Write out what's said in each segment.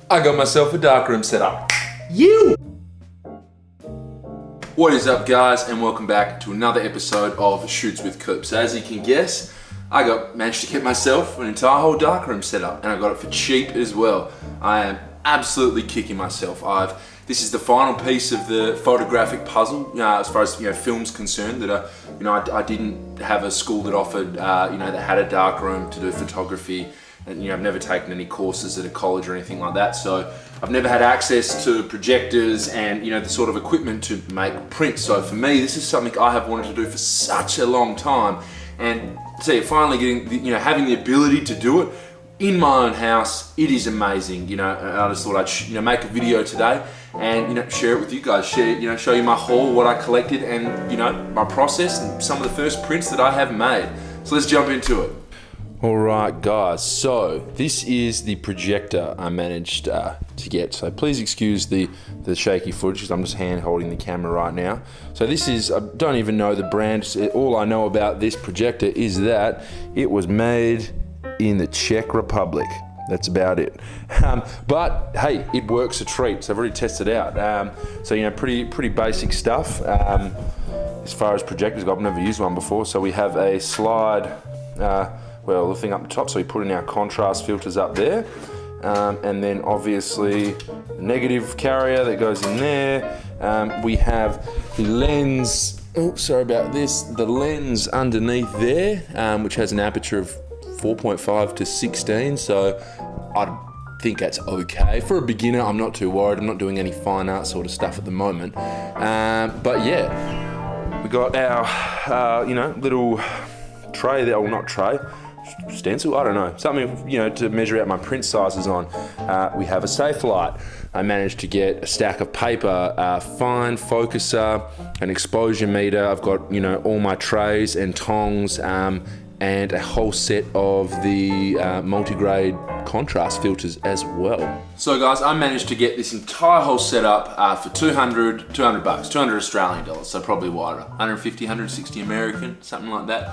I got myself a darkroom set up. You! What is up, guys, and welcome back to another episode of Shoots with Coop. So as you can guess, I managed to get myself an entire whole darkroom set up, and I got it for cheap as well. I am absolutely kicking myself. This is the final piece of the photographic puzzle, as far as film's concerned. That I didn't have a school that offered, that had a darkroom to do photography. And I've never taken any courses at a college or anything like that, so I've never had access to projectors and the sort of equipment to make prints. So for me, this is something I have wanted to do for such a long time, and finally getting having the ability to do it in my own house, it is amazing. And I just thought I'd make a video today and share it with you guys, show you my haul, what I collected, and my process and some of the first prints that I have made. So let's jump into it. Alright guys, so this is the projector I managed to get. So please excuse the shaky footage because I'm just hand holding the camera right now. So this is, I don't even know the brand. All I know about this projector is that it was made in the Czech Republic. That's about it. But hey, it works a treat. So I've already tested it out. So pretty basic stuff. As far as projectors go, I've never used one before. So we have a slide, the thing up the top, so we put in our contrast filters up there, and then obviously the negative carrier that goes in there. We have the lens, the lens underneath there, which has an aperture of 4.5 to 16, so I think that's okay. For a beginner, I'm not too worried. I'm not doing any fine art sort of stuff at the moment. But yeah, we got our, little tray there, well not tray, stencil, I don't know, something to measure out my print sizes on. We have a safe light. I managed to get a stack of paper, fine focuser, an exposure meter. I've got all my trays and tongs, and a whole set of the multi-grade contrast filters as well. So guys, I managed to get this entire whole setup for 200 bucks, 200 Australian dollars, so probably what, 150, 160 American, something like that.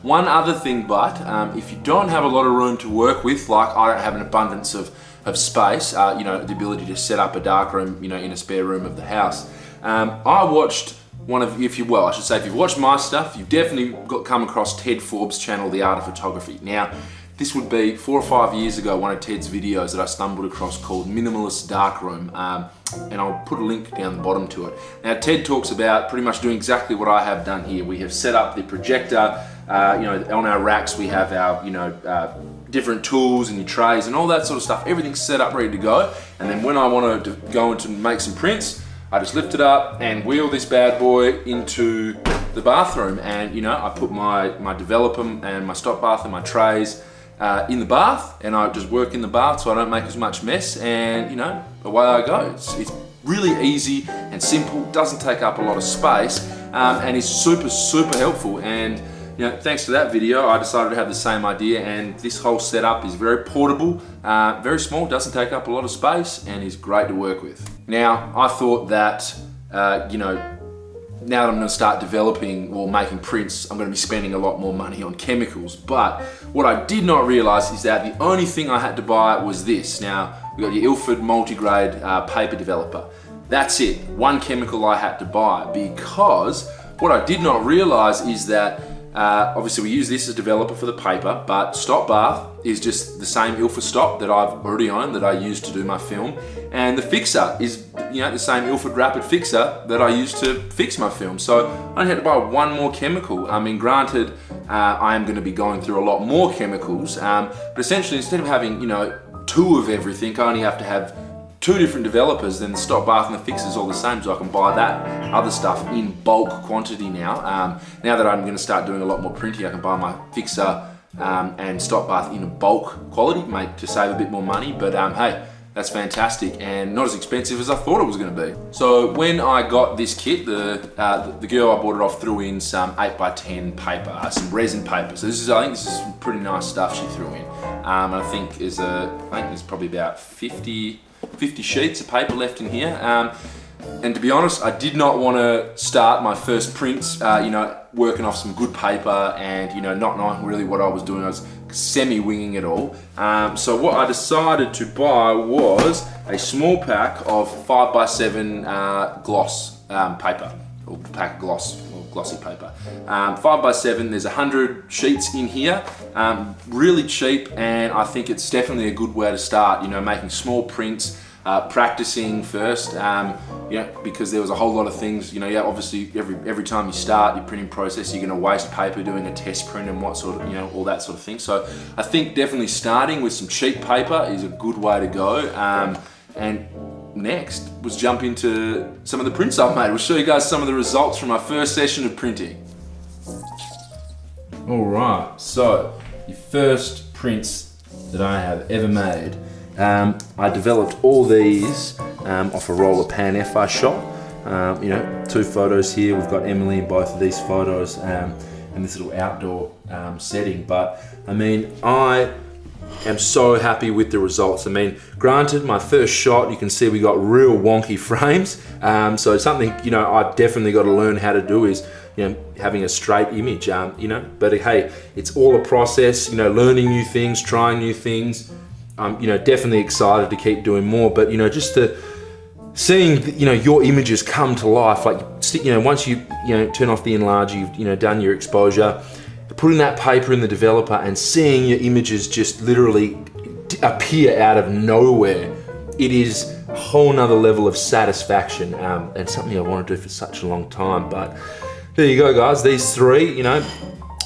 One other thing, but if you don't have a lot of room to work with, like I don't have an abundance of space, the ability to set up a darkroom, in a spare room of the house, I watched if you've watched my stuff, you've definitely come across Ted Forbes' channel, The Art of Photography. Now, this would be 4 or 5 years ago, one of Ted's videos that I stumbled across called Minimalist Darkroom, and I'll put a link down the bottom to it. Now, Ted talks about pretty much doing exactly what I have done here. We have set up the projector, on our racks we have our, different tools and your trays and all that sort of stuff. Everything's set up, ready to go. And then when I want to go into make some prints, I just lift it up and wheel this bad boy into the bathroom, and I put my developer and my stop bath and my trays in the bath, and I just work in the bath so I don't make as much mess, and away I go. It's really easy and simple, doesn't take up a lot of space, and is super helpful. And thanks to that video, I decided to have the same idea, and this whole setup is very portable, very small, doesn't take up a lot of space, and is great to work with. Now, I thought that, now that I'm going to start developing or making prints, I'm going to be spending a lot more money on chemicals. But what I did not realize is that the only thing I had to buy was this. Now, we got your Ilford multi-grade paper developer. That's it, one chemical I had to buy, because what I did not realize is that obviously we use this as developer for the paper, but stop bath is just the same Ilford stop that I've already owned that I use to do my film, and the fixer is the same Ilford rapid fixer that I use to fix my film. So I only had to buy one more chemical. I mean, granted, I am going to be going through a lot more chemicals, but essentially instead of having 2 of everything, I only have to have 2 different developers. Then the stop bath and the fixer is all the same, so I can buy that other stuff in bulk quantity now. Now that I'm going to start doing a lot more printing, I can buy my fixer and stop bath in a bulk quality, to save a bit more money. But hey, that's fantastic and not as expensive as I thought it was going to be. So when I got this kit, the girl I bought it off threw in some 8x10 paper, some resin paper. So I think this is some pretty nice stuff she threw in. And I think there's probably about 50 sheets of paper left in here. And to be honest, I did not want to start my first prints, working off some good paper and, not knowing really what I was doing. I was semi-winging it all. So what I decided to buy was a small pack of 5x7 gloss paper, or pack of gloss, or glossy paper. 5x7, there's 100 sheets in here, really cheap, and I think it's definitely a good way to start, you know, making small prints, practicing first, you know, because there was a whole lot of things, you know, yeah, obviously every time you start your printing process, you're going to waste paper doing a test print and what sort of, you know, all that sort of thing. So I think definitely starting with some cheap paper is a good way to go. And next was jump into some of the prints I've made. We'll show you guys some of the results from my first session of printing. All right, so your first prints that I have ever made. I developed all these off a roll of Pan F I shot. You know, 2 photos here. We've got Emily in both of these photos in this little outdoor setting. But I mean, I am so happy with the results. I mean, granted, my first shot, you can see we got real wonky frames. So something, you know, I've definitely got to learn how to do is, you know, having a straight image, you know, but hey, it's all a process, you know, learning new things, trying new things. I'm, you know, definitely excited to keep doing more, but, you know, just seeing, you know, your images come to life, like, you know, once you know, turn off the enlarger, you've, you know, done your exposure, putting that paper in the developer and seeing your images just literally appear out of nowhere, it is a whole nother level of satisfaction, and something I want to do for such a long time. But there you go, guys, these 3, you know,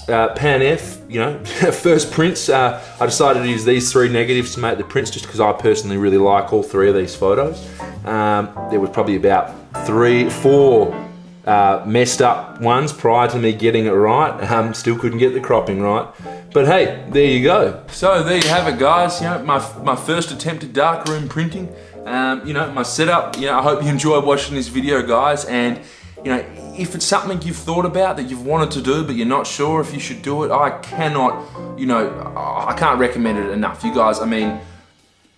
Pan F, you know, first prints. I decided to use these 3 negatives to make the prints just because I personally really like all 3 of these photos. There was probably about 4 messed up ones prior to me getting it right. Still couldn't get the cropping right. But hey, there you go. So there you have it, guys. You know, my first attempt at darkroom printing. You know, my setup. You know, I hope you enjoyed watching this video, guys. And you know, if it's something you've thought about that you've wanted to do but you're not sure if you should do it, I cannot, you know, I can't recommend it enough. You guys, I mean,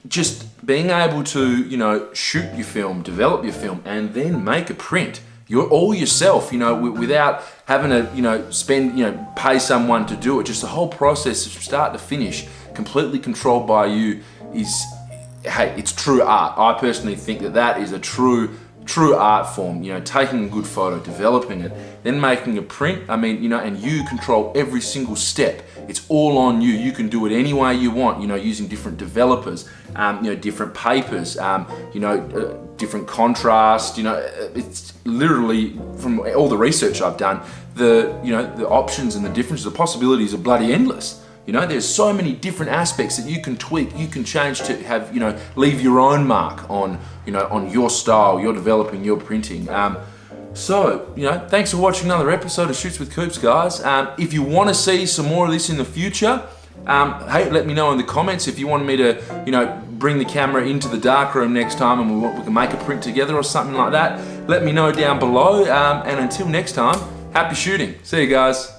just being able to, you know, shoot your film, develop your film, and then make a print. You're all yourself, you know, without having to, you know, pay someone to do it. Just the whole process from start to finish, completely controlled by you, is, hey, it's true art. I personally think that is a true art form, you know, taking a good photo, developing it, then making a print. I mean, you know, and you control every single step. It's all on you. You can do it any way you want, you know, using different developers, you know, different papers, you know, different contrast, you know, it's literally, from all the research I've done, you know, the options and the differences, the possibilities are bloody endless. You know, there's so many different aspects that you can tweak, you can change to have, you know, leave your own mark on, you know, on your style, your developing, your printing. So, you know, thanks for watching another episode of Shoots with Coops, guys. If you want to see some more of this in the future, hey, let me know in the comments if you want me to, you know, bring the camera into the darkroom next time and we can make a print together or something like that. Let me know down below. And until next time, happy shooting. See you guys.